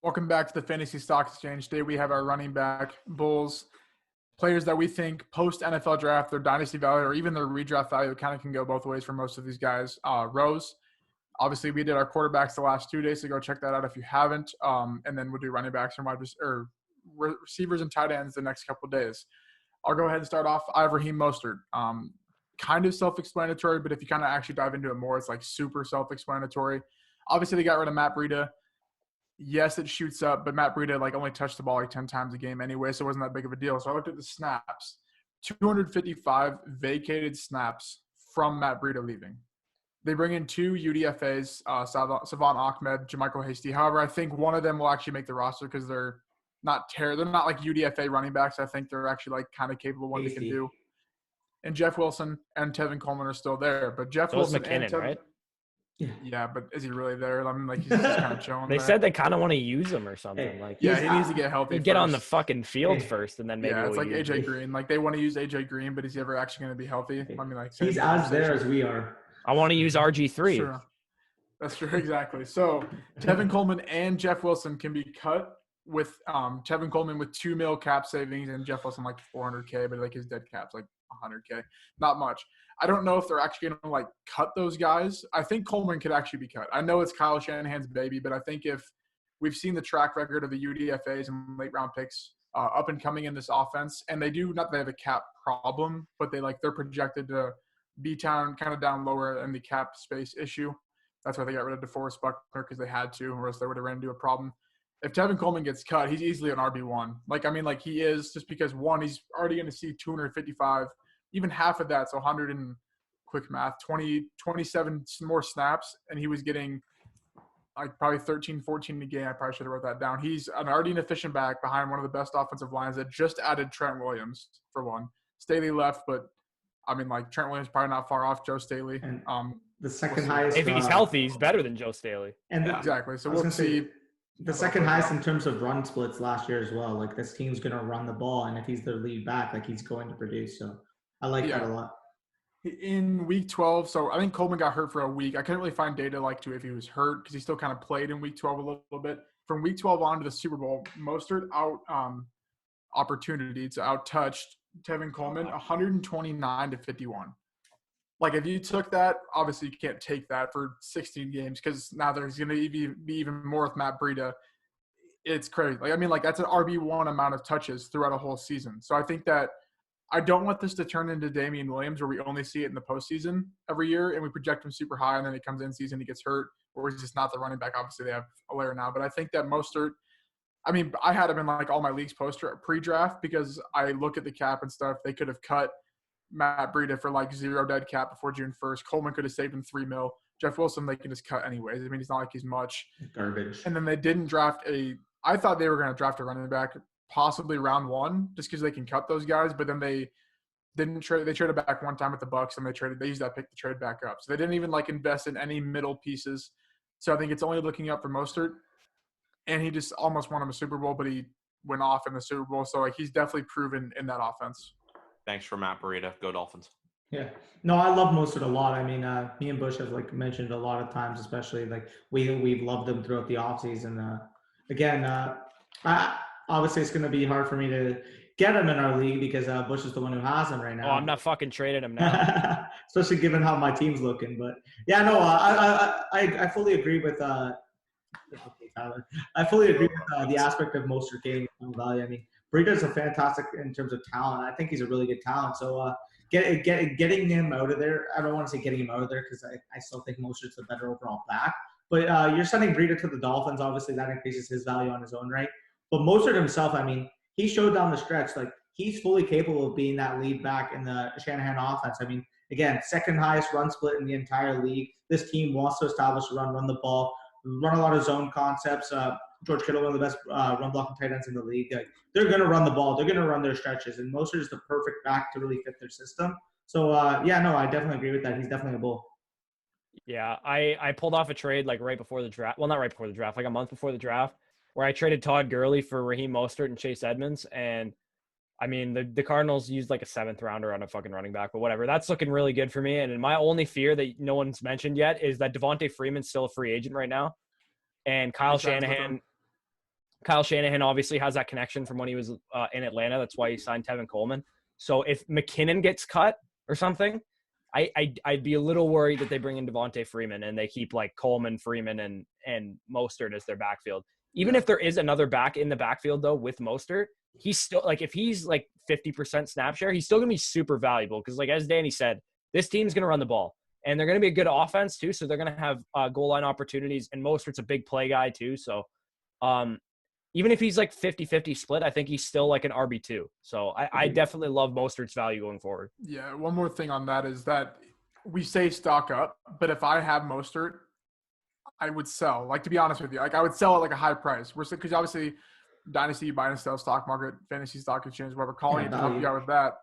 Welcome back to the Fantasy Stock Exchange. Today we have our running back bulls, players that we think post NFL draft, their dynasty value or even their redraft value kind of can go both ways for most of these guys. Rows. Obviously, we did our quarterbacks the last 2 days, so go check that out if you haven't. And then we'll do running backs and receivers and tight ends the next couple of days. I'll go ahead and start off. I have Raheem Mostert. Kind of self-explanatory, but if you kind of actually dive into it more, it's like super self-explanatory. Obviously, they got rid of Matt Breida. Yes, it shoots up, but Matt Breida only touched the ball 10 times a game anyway, so it wasn't that big of a deal. So I looked at the snaps. 255 vacated snaps from Matt Breida leaving. They bring in 2 UDFAs, Savon Ahmed, Jermichael Hasty. However, I think one of them will actually make the roster because they're not like UDFA running backs. I think they're actually kind of capable of what they can do. And Jeff Wilson and Tevin Coleman are still there. But Jeff Wilson McKinnon, and Tevin, right? Yeah, but is he really there? I mean, he's just kind of chilling. They said they kind of want to use him or something. He needs to get healthy. Get on the fucking field first, and then maybe. Yeah, it's like AJ Green. They want to use AJ Green, but is he ever actually going to be healthy? I mean, he's as there as we are. I want to use RG3. Sure. That's true, exactly. So Tevin Coleman and Jeff Wilson can be cut with Tevin Coleman with $2 million cap savings and Jeff Wilson $400K, but his dead cap's $100K. Not much. I don't know if they're actually going to cut those guys. I think Coleman could actually be cut. I know it's Kyle Shanahan's baby, but I think if we've seen the track record of the UDFAs and late round picks up and coming in this offense, and they do not that they have a cap problem, but they're projected to be kind of down lower in the cap space issue. That's why they got rid of DeForest Buckner because they had to, or else they would have ran into a problem. If Tevin Coleman gets cut, he's easily an RB1. He is, just because one, he's already going to see 255, even half of that, so 100 and quick math, 27 more snaps, and he was getting probably 13, 14 a game. I probably should have wrote that down. He's an already inefficient back behind one of the best offensive lines that just added Trent Williams for one. Staley left, but Trent Williams probably not far off Joe Staley. And the second highest. If he's healthy, he's better than Joe Staley. And exactly. So we'll see. The second highest in terms of run splits last year as well. This team's going to run the ball, and if he's their lead back, he's going to produce. So I like that a lot. In week 12, so I think Coleman got hurt for a week. I couldn't really find data if he was hurt because he still kind of played in week 12 a little bit. From week 12 on to the Super Bowl, Mostert out touched Tevin Coleman 129 to 51. If you took that, obviously you can't take that for 16 games because now there's going to be even more with Matt Breida. It's crazy. That's an RB1 amount of touches throughout a whole season. So I think that I don't want this to turn into Damian Williams where we only see it in the postseason every year and we project him super high and then he comes in season, he gets hurt, or he's just not the running back. Obviously they have Ekeler now, but I think that Mostert, I had him in all my leagues pre-draft because I look at the cap and stuff. They could have cut Matt Breida for 0 dead cap before June 1st. Coleman could have saved him $3 million. Jeff Wilson, they can just cut anyways. It's not like he's much. Garbage. And then they didn't draft I thought they were going to draft a running back possibly round 1 just because they can cut those guys, but then they didn't trade. They traded back one time with the Bucks and they used that pick to trade back up. So they didn't even invest in any middle pieces. So I think it's only looking up for Mostert. And he just almost won him a Super Bowl, but he went off in the Super Bowl. So he's definitely proven in that offense. Thanks for Matt Breida. Go Dolphins. Yeah. No, I love Mostert a lot. Me and Bush have mentioned a lot of times, especially we've loved him throughout the offseason. Obviously it's going to be hard for me to get him in our league because Bush is the one who has him right now. Oh, I'm not fucking trading him now. Especially given how my team's looking. But yeah, no, I fully agree with Tyler. I fully agree with the aspect of Mostert gaining value. Breida's a fantastic in terms of talent. I think he's a really good talent. So getting him out of there, I don't want to say getting him out of there because I still think Mostert's a better overall back. But you're sending Breida to the Dolphins. Obviously, that increases his value on his own right. But Mostert himself, he showed down the stretch. He's fully capable of being that lead back in the Shanahan offense. Again, second highest run split in the entire league. This team wants to establish a run the ball, run a lot of zone concepts. George Kittle, one of the best run blocking tight ends in the league. They're going to run the ball. They're going to run their stretches. And Mostert is the perfect back to really fit their system. So, I definitely agree with that. He's definitely a bull. Yeah, I pulled off a trade right before the draft. Well, not right before the draft, a month before the draft, where I traded Todd Gurley for Raheem Mostert and Chase Edmonds. And, the Cardinals used a 7th rounder on a fucking running back, but whatever. That's looking really good for me. And my only fear that no one's mentioned yet is that Devontae Freeman's still a free agent right now. And Kyle Shanahan Kyle Shanahan obviously has that connection from when he was in Atlanta. That's why he signed Tevin Coleman. So if McKinnon gets cut or something, I'd be a little worried that they bring in Devontae Freeman and they keep like Coleman, Freeman, and Mostert as their backfield. Even if there is another back in the backfield though with Mostert, he's still like if he's like 50% snap share, he's still gonna be super valuable because like as Danny said, this team's gonna run the ball and they're gonna be a good offense too. So they're gonna have goal line opportunities and Mostert's a big play guy too. So even if he's like 50-50 split, I think he's still like an RB2. So I definitely love Mostert's value going forward. Yeah, one more thing on that is that we say stock up, but if I have Mostert, I would sell. Like, to be honest with you, like I would sell at like a high price. Because obviously, Dynasty, you buy and sell, stock market, fantasy stock exchange, whatever, calling it to help you out with that.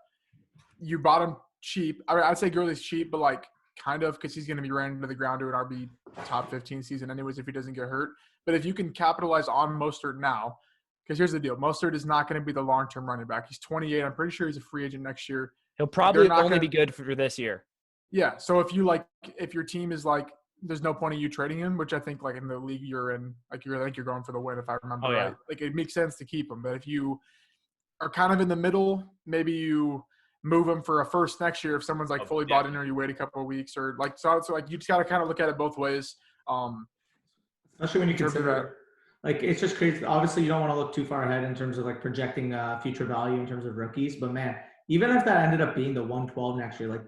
You bought him cheap. I mean, I'd say Gurley's cheap, but like kind of because he's going to be ran into the ground to an RB top 15 season anyways if he doesn't get hurt. But if you can capitalize on Mostert now, because here's the deal. Mostert is not going to be the long-term running back. He's 28. I'm pretty sure he's a free agent next year. He'll probably only be good for this year. Yeah. So if your team is like, there's no point in you trading him, which I think like in the league you're in, like you're going for the win if I remember right. Yeah. Like it makes sense to keep him. But if you are kind of in the middle, maybe you move him for a first next year if someone's like fully bought in, or you wait a couple of weeks, or like so like you just got to kind of look at it both ways. Especially when you consider like it's just crazy. Obviously, you don't want to look too far ahead in terms of like projecting future value in terms of rookies. But man, even if that ended up being the 112 next year, like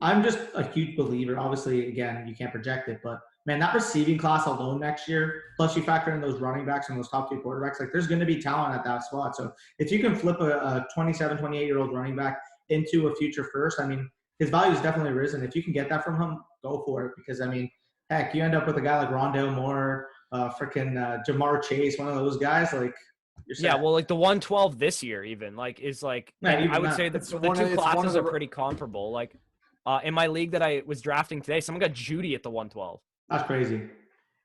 I'm just a huge believer. Obviously, again, you can't project it, but man, that receiving class alone next year, plus you factor in those running backs and those top 2 quarterbacks, like there's going to be talent at that spot. So if you can flip a 27, 28-year-old running back into a future first, I mean, his value is definitely risen. If you can get that from him, go for it. Because I mean, heck, you end up with a guy like Rondale Moore, Jamar Chase, one of those guys, like yeah, well, like the 112 this year even like is like I would say that the two classes are pretty comparable. Like in my league that I was drafting today, someone got Judy at the 112. That's crazy.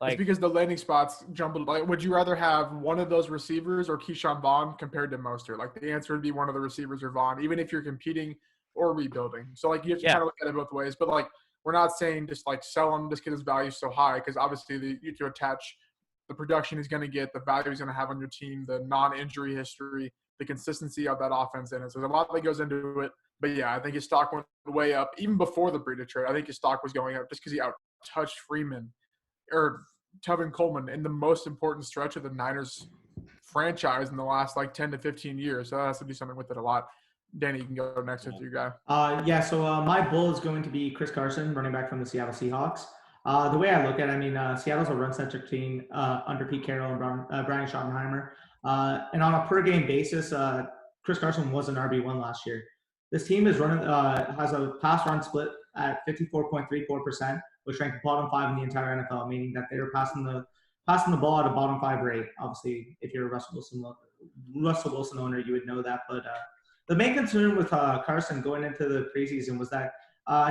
Like, it's because the landing spots jumbled. Like, would you rather have one of those receivers or Keyshawn Vaughn compared to Mostert? Like, the answer would be one of the receivers or Vaughn, even if you're competing or rebuilding. So, like, you have to kind of look at it both ways. But, like, we're not saying just, like, sell him just because his value is so high, because obviously you have to attach the production he's going to get, the value he's going to have on your team, the non-injury history, the consistency of that offense in it. So, there's a lot that goes into it. But, yeah, I think his stock went way up. Even before the Breida trade, I think his stock was going up just because he out-touched Freeman or Tevin Coleman in the most important stretch of the Niners franchise in the last like 10 to 15 years. So that has to do something with it a lot. Danny, you can go next with your guy. So my bull is going to be Chris Carson, running back from the Seattle Seahawks. The way I look at it, I mean, Seattle's a run-centric team under Pete Carroll and Brian Schottenheimer. And on a per-game basis, Chris Carson was an RB1 last year. This team is running has a pass-run split at 54.34%, which ranked bottom 5 in the entire NFL, meaning that they were passing the ball at a bottom 5 rate. Obviously, if you're a Russell Wilson owner, you would know that. But the main concern with Carson going into the preseason was that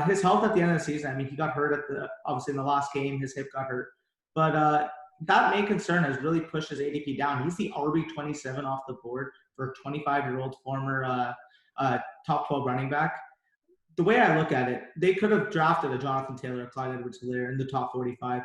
his health at the end of the season. I mean, he got hurt obviously in the last game, his hip got hurt. But that main concern has really pushed his ADP down. He's the RB27 off the board for a 25-year-old former top 12 running back. The way I look at it, they could have drafted a Jonathan Taylor, Clyde Edwards-Helaire in the top 45.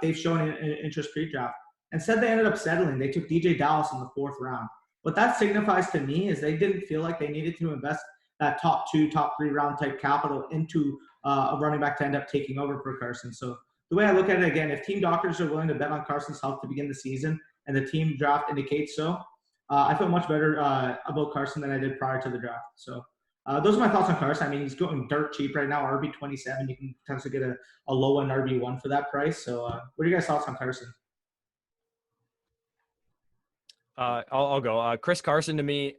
They've shown an interest pre-draft. Instead, they ended up settling. They took DJ Dallas in the 4th round. What that signifies to me is they didn't feel like they needed to invest that top 2, top 3 round type capital into a running back to end up taking over for Carson. So the way I look at it, again, if team doctors are willing to bet on Carson's health to begin the season and the team draft indicates so, I feel much better about Carson than I did prior to the draft. So those are my thoughts on Carson. I mean, he's going dirt cheap right now, RB27. You can potentially get a low-end RB1 for that price. So what are you guys' thoughts on Carson? I'll go. Chris Carson, to me,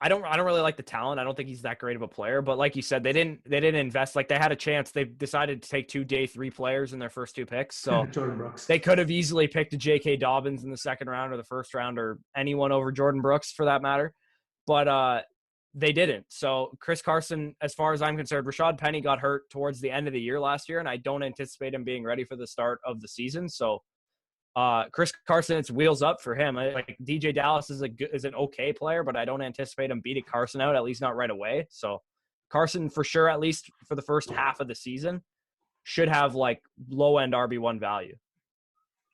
I don't really like the talent. I don't think he's that great of a player. But like you said, they didn't invest. Like, they had a chance. They decided to take 2 day 3 players in their first 2 picks. So Jordan Brooks. They could have easily picked a J.K. Dobbins in the 2nd round or the 1st round, or anyone over Jordan Brooks for that matter. But they didn't. So Chris Carson, as far as I'm concerned, Rashad Penny got hurt towards the end of the year last year, and I don't anticipate him being ready for the start of the season. So Chris Carson, it's wheels up for him. Like, DJ Dallas is an okay player, but I don't anticipate him beating Carson out, at least not right away. So Carson, for sure, at least for the first half of the season, should have like low-end RB1 value.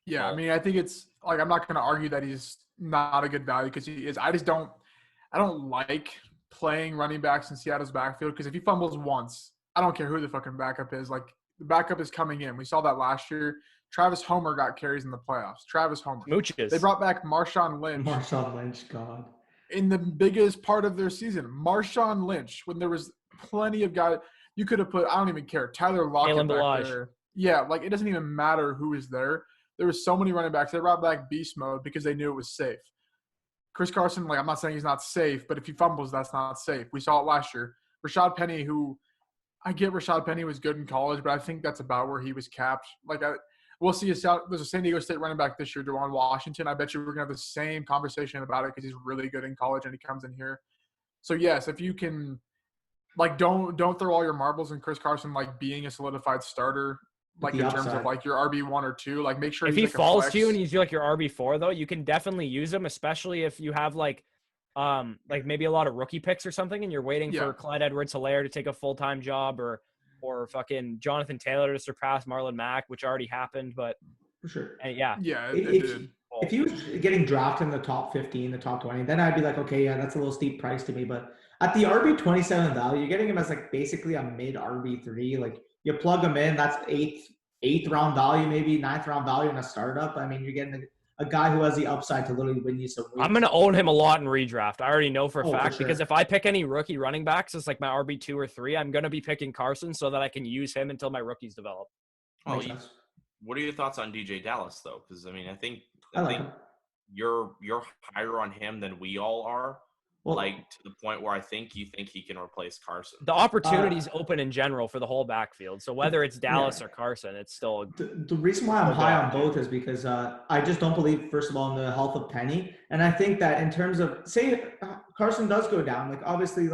Yeah, I Well- mean, I think it's like I'm not going to argue that he's not a good value because he is. I don't like playing running backs in Seattle's backfield because if he fumbles once, I don't care who the fucking backup is. Like the backup is coming in. We saw that last year. Travis Homer got carries in the playoffs. Travis Homer. Mooches. They brought back Marshawn Lynch Marshawn Lynch, God. in the biggest part of their season. Marshawn Lynch, when there was plenty of guys you could have put. I don't even care. Tyler Lockett Kalen back Ballage. there. Yeah, like it doesn't even matter who is there. There was so many running backs. They brought back beast mode because they knew it was safe. Chris Carson, like I'm not saying he's not safe, but if he fumbles, that's not safe. We saw it last year. Rashad Penny, who I get Rashad Penny was good in college, but I think that's about where he was capped. We'll see. There's a San Diego State running back this year, Dewan Washington. I bet you we're going to have the same conversation about it because he's really good in college and he comes in here. So, yes, if you can – don't throw all your marbles in Chris Carson being a solidified starter – in terms of your RB1 or 2, make sure if he's he falls to you and he's he's your RB4 though, you can definitely use him, especially if you have maybe a lot of rookie picks or something, and you're waiting for Clyde Edwards-Helaire to take a full-time job or fucking Jonathan Taylor to surpass Marlon Mack, which already happened, but for sure. Yeah, it did. If he was getting drafted in the top 15, the top 20, then I'd be like, okay, yeah, that's a little steep price to me. But at the RB27 value, you're getting him as basically a mid RB3. You plug him in, that's eighth round value, maybe ninth round value in a startup. I mean, you're getting a guy who has the upside to literally win you some weeks. I'm going to own him a lot in redraft. I already know for a fact, for sure. because if I pick any rookie running backs as my RB2 or 3, I'm going to be picking Carson so that I can use him until my rookies develop. Well, what are your thoughts on DJ Dallas though? Because I mean, I think him. you're higher on him than we all are. Well, to the point where you think he can replace Carson. The opportunity's open in general for the whole backfield. So whether it's Dallas or Carson, it's still the reason why I'm high on both is because I just don't believe, first of all, in the health of Penny, and I think that in terms of say Carson does go down, obviously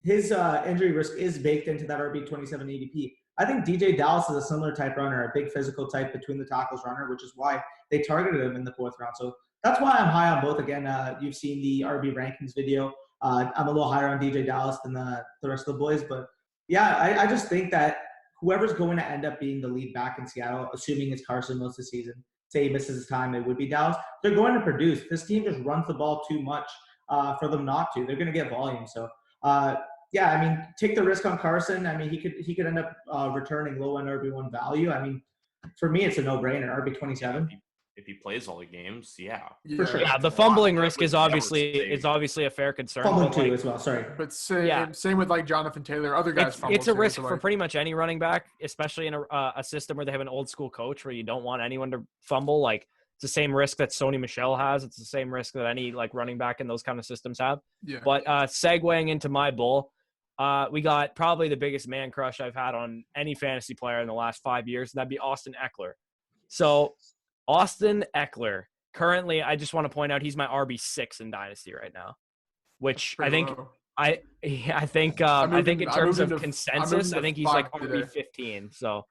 his injury risk is baked into that RB27 ADP. I think DJ Dallas is a similar type runner, a big physical type between the tackles runner, which is why they targeted him in the 4th round. So that's why I'm high on both. Again, you've seen the RB rankings video. I'm a little higher on DJ Dallas than the rest of the boys. But, yeah, I just think that whoever's going to end up being the lead back in Seattle, assuming it's Carson most of the season, say he misses his time, it would be Dallas. They're going to produce. This team just runs the ball too much for them not to. They're going to get volume. So, yeah, I mean, take the risk on Carson. I mean, he could end up returning low-end RB1 value. I mean, for me, it's a no-brainer, RB27. If he plays all the games, for sure. Yeah, the fumbling risk is obviously a fair concern. Fumbling too as well. Sorry, but same with Jonathan Taylor. Other guys fumble. It's a risk for pretty much any running back, especially in a system where they have an old school coach where you don't want anyone to fumble. It's the same risk that Sony Michel has. It's the same risk that any running back in those kind of systems have. Yeah. But segueing into my bull, we got probably the biggest man crush I've had on any fantasy player in the last 5 years, and that'd be Austin Ekeler. So Austin Ekeler, currently, I just want to point out he's my RB6 in Dynasty right now, which I think low. I think in terms of consensus, I think he's RB15. So,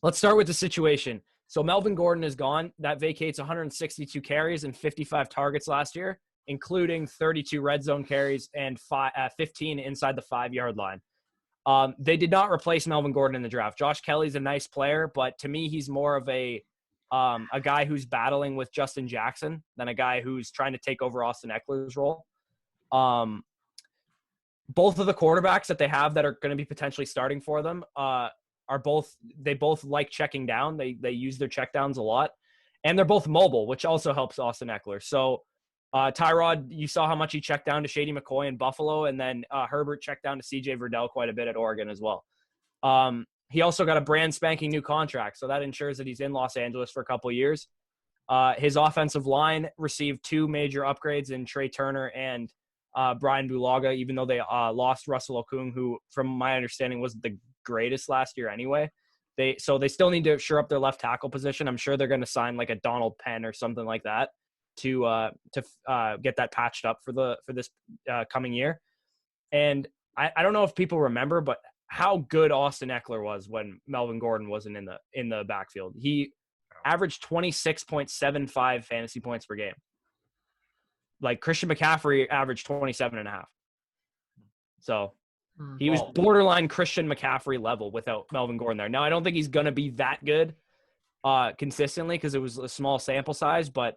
let's start with the situation. So Melvin Gordon is gone. That vacates 162 carries and 55 targets last year, including 32 red zone carries and 15 inside the 5-yard line. They did not replace Melvin Gordon in the draft. Josh Kelly's a nice player, but to me, he's more of a guy who's battling with Justin Jackson than a guy who's trying to take over Austin Eckler's role. Both of the quarterbacks that they have that are going to be potentially starting for them they both like checking down. They use their checkdowns a lot, and they're both mobile, which also helps Austin Ekeler. So Tyrod, you saw how much he checked down to Shady McCoy in Buffalo, and then Herbert checked down to CJ Verdell quite a bit at Oregon as well. He also got a brand spanking new contract, so that ensures that he's in Los Angeles for a couple of years. His offensive line received 2 major upgrades in Trey Turner and Brian Bulaga, even though they lost Russell Okung, who, from my understanding, was the greatest last year anyway. They still need to shore up their left tackle position. I'm sure they're going to sign a Donald Penn or something like that to get that patched up for this coming year. And I don't know if people remember, but how good Austin Ekeler was when Melvin Gordon wasn't in the backfield. He averaged 26.75 fantasy points per game. Christian McCaffrey averaged 27.5. So he was borderline Christian McCaffrey level without Melvin Gordon there. Now, I don't think he's going to be that good, consistently because it was a small sample size, but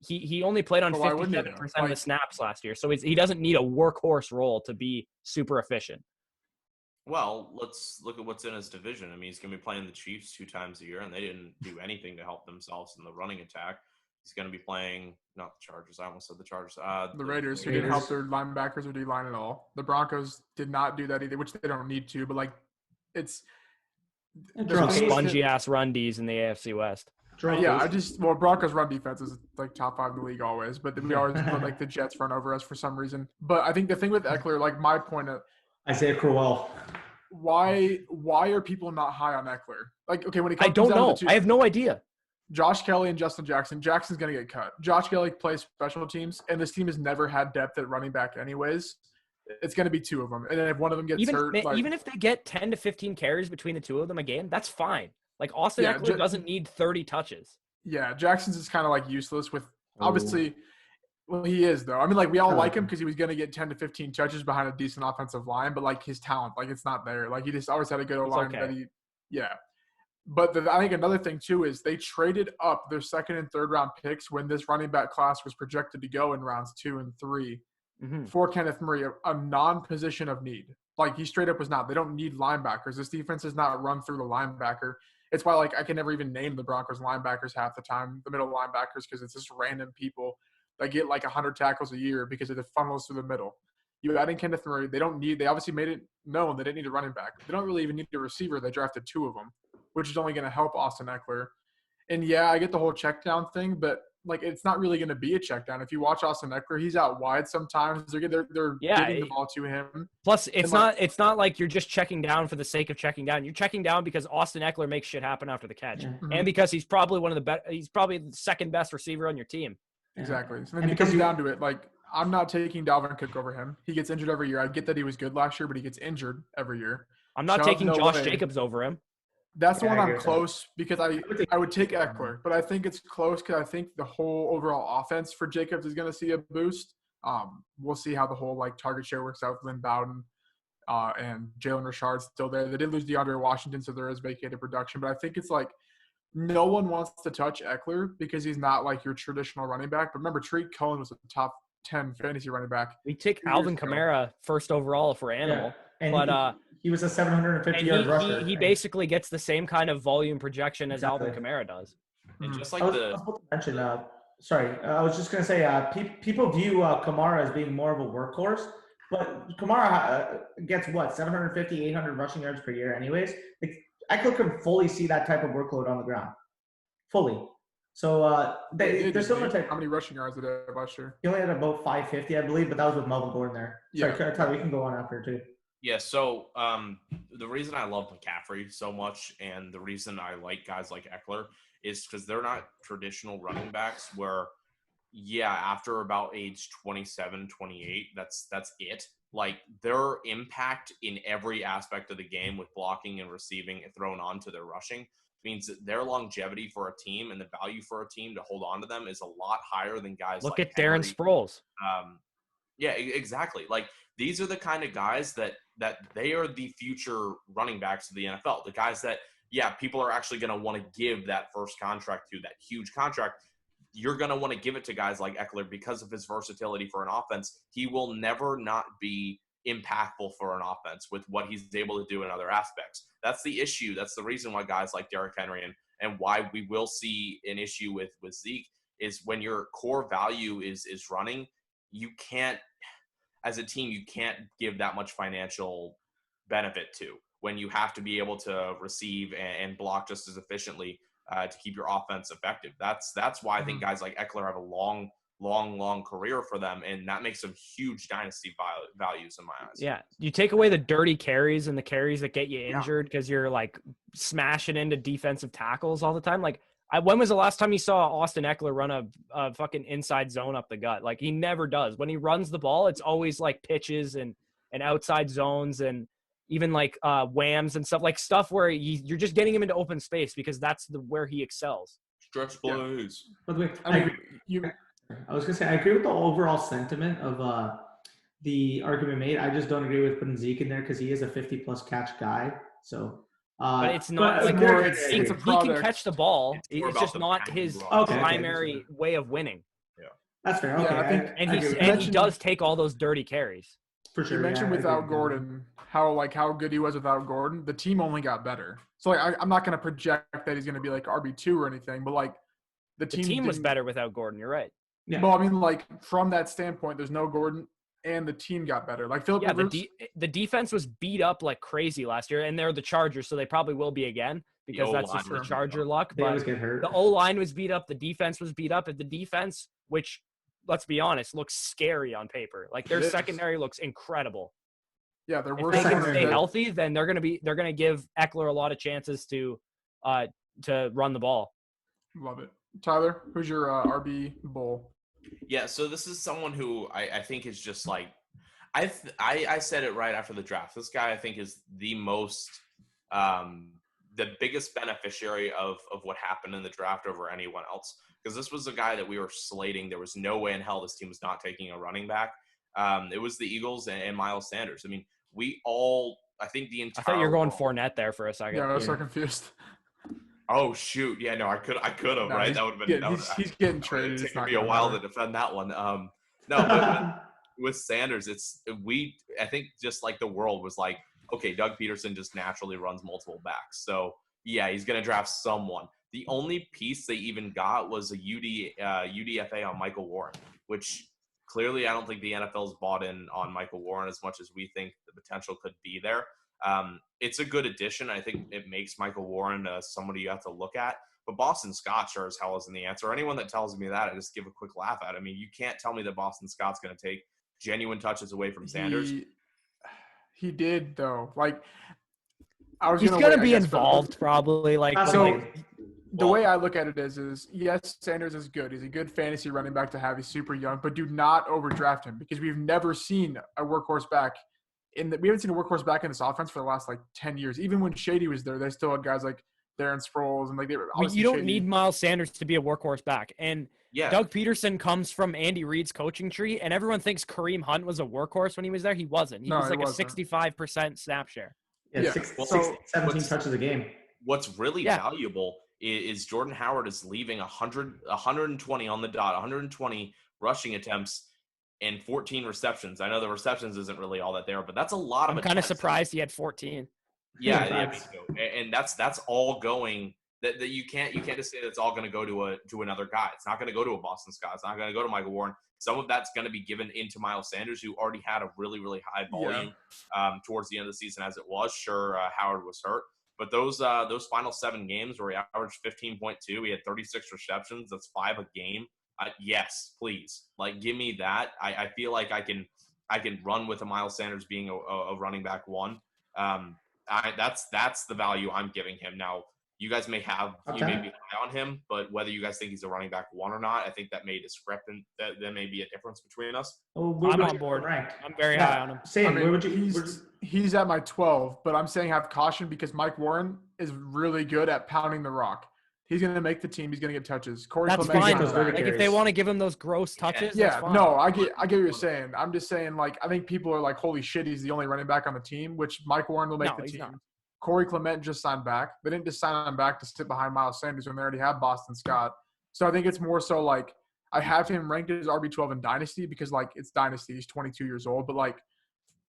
he only played on But why wouldn't he, 57% though? of the snaps last year. So he doesn't need a workhorse role to be super efficient. Well, let's look at what's in his division. I mean, he's going to be playing the Chiefs 2 times a year, and they didn't do anything to help themselves in the running attack. He's going to be playing not the Chargers. I almost said the Chargers. The Raiders, who didn't help their linebackers or D-line at all. The Broncos did not do that either, which they don't need to. But like, it's Some spongy ass run Ds in the AFC West. Broncos run defense is like top 5 in the league always, but we always put like the Jets run over us for some reason. But I think the thing with Ekeler, like my point of Isaiah Crowell. Why are people not high on Ekeler? Like, okay, when it comes I don't down know. to the two, I have no idea. Josh Kelly and Justin Jackson. Jackson's going to get cut. Josh Kelly plays special teams, and this team has never had depth at running back anyways. It's going to be 2 of them. And then if one of them gets hurt. Even if they get 10 to 15 carries between the 2 of them a game, that's fine. Like, Austin Ekeler doesn't need 30 touches. Yeah, Jackson's is kind of like useless with – obviously – well, he is, though. I mean, like, we all like him because he was going to get 10 to 15 touches behind a decent offensive line, but, like, his talent, like, it's not there. Like, he just always had a good O-line that he – yeah. But I think another thing, too, is they traded up their 2nd and 3rd round picks when this running back class was projected to go in rounds 2 and 3 for Kenneth Murray, a non-position of need. Like, he straight up was not. They don't need linebackers. This defense is not run through the linebacker. It's why, like, I can never even name the Broncos linebackers half the time, the middle linebackers, because it's just random people that get like 100 tackles a year because it funnels through the middle. You add in Kenneth Murray, they obviously made it known they didn't need a running back. They don't really even need a receiver. They drafted 2 of them, which is only going to help Austin Ekeler. And yeah, I get the whole check down thing, but like, it's not really going to be a check down. If you watch Austin Ekeler, he's out wide sometimes. They're giving the ball to him. Plus, it's not like you're just checking down for the sake of checking down. You're checking down because Austin Ekeler makes shit happen after the catch, and because he's probably he's probably the 2nd best receiver on your team. Exactly. So then it comes down to it, like, I'm not taking Dalvin Cook over him. He gets injured every year. I get that he was good last year, but he gets injured every year. I'm not taking Josh Jacobs over him. That's the one I'm close because I would take Ekeler, but I think it's close because I think the whole overall offense for Jacobs is going to see a boost. We'll see how the whole like target share works out with Lynn Bowden and Jalen Richard's still there. They did lose DeAndre Washington, so there is vacated production, but I think it's like no one wants to touch Ekeler because he's not like your traditional running back. But remember, Tariq Cohen was a top 10 fantasy running back. We take Alvin Kamara 1st overall for Animal. Yeah. But he was a 750-yard rusher. He basically gets the same kind of volume projection as Alvin Kamara does. And just like I was just going to say, people view Kamara as being more of a workhorse, but Kamara gets 750, 800 rushing yards per year anyways. I could fully see that type of workload on the ground. Fully. So they're still going to take – How many rushing yards did he have last year? He only had about 550, I believe, but that was with Melvin Gordon there. Yeah. Sorry, Tyler, we can go on after too. Yeah, so the reason I love McCaffrey so much and the reason I like guys like Ekeler is because they're not traditional running backs where, after about age 27, 28, that's it. Like, their impact in every aspect of the game with blocking and receiving and thrown onto their rushing means that their longevity for a team and the value for a team to hold on to them is a lot higher than guys Look like at Darren Sproles. Yeah, exactly. Like, these are the kind of guys that they are the future running backs of the NFL. The guys that, people are actually going to want to give that first contract to, that huge contract. You're going to want to give it to guys like Ekeler because of his versatility for an offense. He will never not be impactful for an offense with what he's able to do in other aspects. That's the issue. That's the reason why guys like Derrick Henry and why we will see an issue with Zeke is when your core value is running, you can't, as a team, you can't give that much financial benefit to when you have to be able to receive and block just as efficiently to keep your offense effective. That's why I think guys like Ekeler have a long career for them, and that makes them huge dynasty values in my eyes. Yeah, you take away the dirty carries and the carries that get you injured because you're like smashing into defensive tackles all the time. Like, when was the last time you saw Austin Ekeler run a fucking inside zone up the gut? Like, he never does. When he runs the ball, it's always like pitches and outside zones and even like whams and stuff, like stuff where you're just getting him into open space because that's where he excels. Stretch plays. By the way, I was gonna say I agree with the overall sentiment of the argument made. I just don't agree with putting Zeke in there because he is a 50+ catch guy. So But it's not but like more- good it's- he, it's a he can product. catch the ball. It's more It's about just the not pass his rush. Okay. primary way of winning. That's fair. Yeah, Okay, I think- And I agree with he that. does take all those dirty carries. For You sure. mentioned yeah, I agree without with that. Gordon, how good he was without Gordon. The team only got better. So like, I'm not going to project that he's going to be like RB2 or anything, but like the The team, team was didn't- better without Gordon. You're right. Yeah. Well, I mean, like from that standpoint, there's no Gordon, and the team got better. Like Philip Yeah, Rivers, the defense was beat up like crazy last year, and they're the Chargers, so they probably will be again because that's O-line just the was Charger beat up. luck. They always But get hurt. the O line was beat up, the defense was beat up, and the defense, which let's be honest, looks scary on paper. Like their It is. secondary looks incredible. yeah, their If worst they can secondary. stay corner. healthy, then they're gonna give Ekeler a lot of chances to run the ball. Love it. Tyler, who's your RB bull? Yeah, so this is someone who I think is just like I said it right after the draft. This guy I think is the most the biggest beneficiary of what happened in the draft over anyone else, because this was a guy that we were slating. There was no way in hell this team was not taking a running back. It was the Eagles and Miles Sanders. I mean, I think the entire I thought you were going world- Fournette there for a second. Yeah, I was so confused. Oh shoot! Yeah, no, I could have, No, right? he's That would have been. getting- that would- he's getting that would've traded. It's taken not me a gonna while to matter. defend that one. No, but with Sanders, I think just like the world was like, okay, Doug Peterson just naturally runs multiple backs, so yeah, he's gonna draft someone. The only piece they even got was a UDFA on Michael Warren, which clearly I don't think the NFL's bought in on Michael Warren as much as we think the potential could be there. It's a good addition. I think it makes Michael Warren somebody you have to look at. But Boston Scott sure as hell isn't the answer. Anyone that tells me that, I just give a quick laugh at. I mean, you can't tell me that Boston Scott's going to take genuine touches away from Sanders. He did though. Like He's gonna be involved probably. Like That's So like- the way I look at it is yes, Sanders is good. He's a good fantasy running back to have. He's super young, but do not overdraft him because we've never seen a workhorse back we haven't seen a workhorse back in this offense for the last like 10 years. Even when Shady was there, they still had guys like Darren Sproles and like they were obviously you don't Shady. need Miles Sanders to be a workhorse back. And Yeah, Doug Peterson comes from Andy Reid's coaching tree, and everyone thinks Kareem Hunt was a workhorse when he was there. He wasn't. He No, was he like wasn't. a 65% snap share. Yeah, Yeah. 16, So 17 what's- touches a game. what's really Yeah. valuable is Jordan Howard is leaving 120 on the dot, 120 rushing attempts and 14 receptions. I know the receptions isn't really all that there, but that's a lot of I'm kind of attempts. surprised he had 14. Yeah, Yeah, yeah, me too. And that's all going. That you can't just say that's all going to go to another guy. It's not going to go to a Boston Scott. It's not going to go to Michael Warren. Some of that's going to be given into Miles Sanders, who already had a really, really high volume towards the end of the season as it was. Sure, Howard was hurt, but those final 7 games where he averaged 15.2, he had 36 receptions. That's 5 a game. Yes, please, like give me that. I feel like I can run with a Miles Sanders being a running back one. That's the value I'm giving him. Now, you guys may be high on him, but whether you guys think he's a running back one or not, I think that may there may be a difference between us. Oh, where I'm would on you board. rank? I'm very high on him. Same. I mean, where would you? he's at my 12, but I'm saying have caution because Mike Warren is really good at pounding the rock. He's going to make the team. He's going to get touches. Corey That's Clement fine. comes though. back. Like if they want to give him those gross touches, that's Yeah, fine. no, I get what you're saying. I'm just saying, like, I think people are like, holy shit, he's the only running back on the team, which Mike Warren will make No, the he's team. not. Corey Clement just signed back. They didn't just sign him back to sit behind Miles Sanders when they already have Boston Scott. So I think it's more so like I have him ranked as RB12 in Dynasty because, like, it's Dynasty. He's 22 years old. But, like,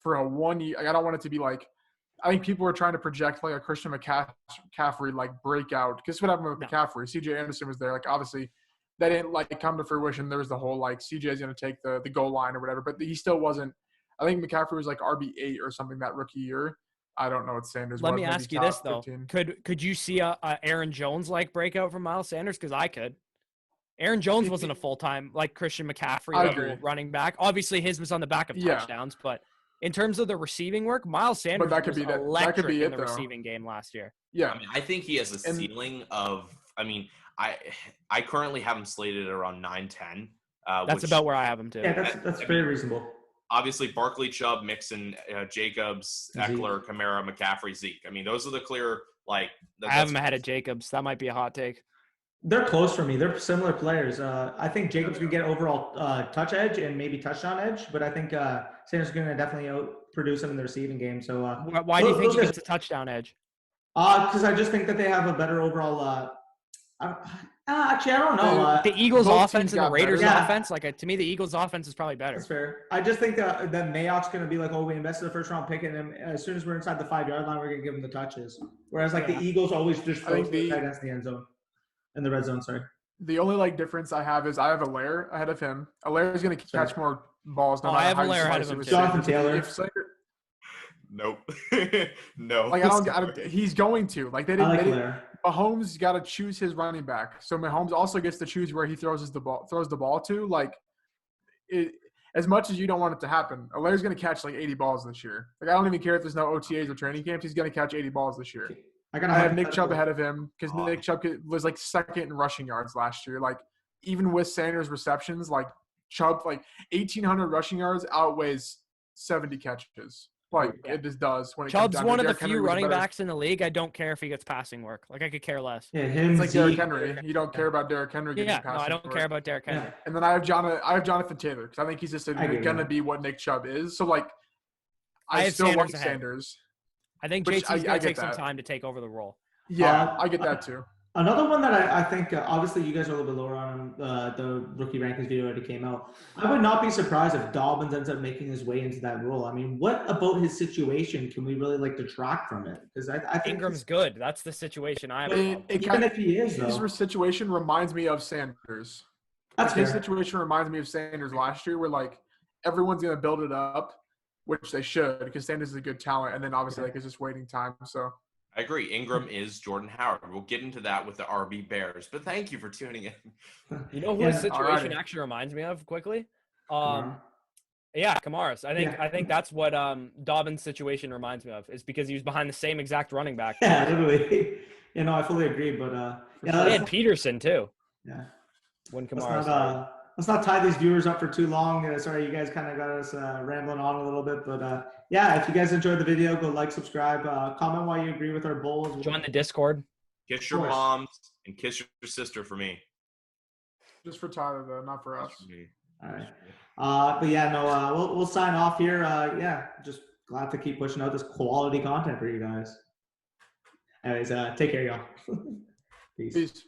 for a 1 year, I don't want it to be like – I think people are trying to project, like, a Christian McCaffrey, like, breakout. Because what happened with McCaffrey? C.J. Anderson was there. Like, obviously, that didn't, like, come to fruition. There was the whole, like, C.J.'s going to take the goal line or whatever. But he still wasn't – I think McCaffrey was, like, RB8 or something that rookie year. I don't know what Sanders Let was. me maybe ask you top this, though. 15. Could you see a Aaron Jones-like breakout from Miles Sanders? Because I could. Aaron Jones wasn't a full-time, like, Christian McCaffrey I level agree. running back. Obviously, his was on the back of Yeah. touchdowns, but in terms of the receiving work, Miles Sanders that could was be that- that could electric be in it, the though. receiving game last year. Yeah. I mean, I think he has a And- ceiling of. I mean, I currently have him slated at around 9-10. That's which, about where I have him, too. Yeah, that's very reasonable. Obviously, Barkley, Chubb, Mixon, Jacobs, Zeke. Eckler, Kamara, McCaffrey, Zeke. I mean, those are the clear like. I have him ahead of Jacobs. That might be a hot take. They're close for me. They're similar players. I think Jacobs could get overall touch edge and maybe touchdown edge, but I think Sanders is going to definitely outproduce him in the receiving game. So Why do you think he those gets a touchdown edge? Because I just think that they have a better overall. Actually, I don't know. The Eagles' both offense teams and the got Raiders' better. Yeah. offense, like to me, the Eagles' offense is probably better. That's fair. I just think that Mayock's going to be like, oh, we invested a first-round pick in him. As soon as we're inside the 5-yard line, we're going to give him the touches. Whereas, like, the Eagles always just throw the tight ends in the end zone. In the red zone, sorry. The only like difference I have is I have Allaire ahead of him. Allaire is going to catch more balls. No I matter have how you Allaire ahead of slice it him with too. Jonathan Sanders. Taylor. Nope. No. Like I don't. He's going to like they I didn't. like They didn't Blair. Mahomes got to choose his running back. So Mahomes also gets to choose where he throws the ball to. Like, as much as you don't want it to happen, Allaire's going to catch like 80 balls this year. Like, I don't even care if there's no OTAs or training camps. He's going to catch 80 balls this year. I have Nick Chubb ahead of him because Nick Chubb was like second in rushing yards last year. Like, even with Sanders' receptions, like Chubb, like 1,800 rushing yards outweighs 70 catches. Like, it just does when it Chubb's comes down one to of the Derrick Henry few was running better. backs in the league. I don't care if he gets passing work. Like, I could care less. Yeah, him. It's like Zeke. Derrick Henry. You don't care about Derrick Henry getting passing. No, I don't work. care about Derrick Henry. Yeah. And then I have Jonathan Taylor because I think he's just I get going to that. be what Nick Chubb is. So, like, I I have still Sanders like ahead. Sanders. I think Which JT's I going to get take some that. time to take over the role. Yeah, I get that too. Another one that I think, obviously, you guys are a little bit lower on him. The rookie rankings video already came out. I would not be surprised if Dobbins ends up making his way into that role. I mean, what about his situation can we really like detract from it? Because I think Ingram's good. That's the situation I have. even if he is, His though. situation reminds me of Sanders. That's His fair. situation reminds me of Sanders last year, where like everyone's going to build it up, which they should because Sanders is a good talent, and then obviously like it's just waiting time. So. I agree. Ingram is Jordan Howard. We'll get into that with the RB Bears, but thank you for tuning in. You know who his situation actually reminds me of quickly? Yeah, Kamara's. I think that's what Dobbins' situation reminds me of. Is because he was behind the same exact running back. Yeah, literally. I fully agree. But they had Peterson too. Yeah. When Kamara. Let's not tie these viewers up for too long. Sorry, you guys kind of got us rambling on a little bit. But yeah, if you guys enjoyed the video, go like, subscribe, comment why you agree with our bulls. Join the Discord. Kiss your moms and kiss your sister for me. Just for Tyler, though, not for us. All right. But yeah, no, we'll sign off here. Yeah, just glad to keep pushing out this quality content for you guys. Anyways, take care, y'all. Peace.